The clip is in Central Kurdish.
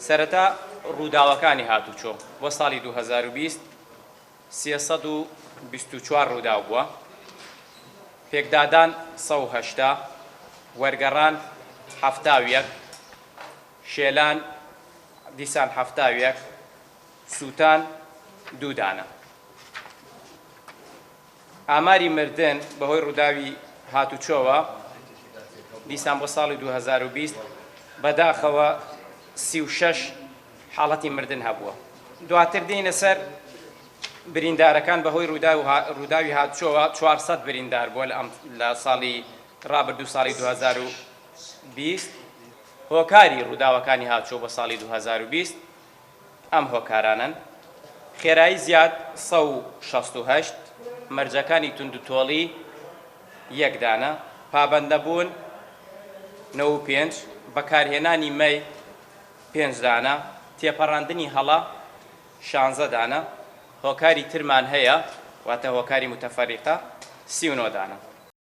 سەرەتا ڕووداوەکانی هاتوچۆ بۆ ساڵی 2020 324 ڕووداو بووە، پێکدادان 180، وەرگەڕان 71، شێلان دیسان 71، سووتان 2 دانە. ئاماری مردن بەهۆی ڕووداوی هاتوچۆوە دیسان بۆ ساڵی 2020 بەداخەوە 36 حاڵەتی مردن هەبووە. دواتر دێنە سەر بریندارەکان بەهۆی ڕووداوی هاتوچۆوە 400 بریندار بووە لە ساڵی ڕابردوو ساڵی 2020. هۆکاری ڕووداوەکانی هاتوچۆ بۆ ساڵی 2020 ئەم هۆکارانن: خێرایی زیاد 168، مەرجەکانی تونند و تۆڵی 1 دانە، پابەندەبوون 95، بەکارهێنانی مەی 5 دانە، تێپەڕاندنی هەڵە 16 دانە، هۆکاری ترمان هەیە واتە هۆکاری متەفەریقە 39 دانە.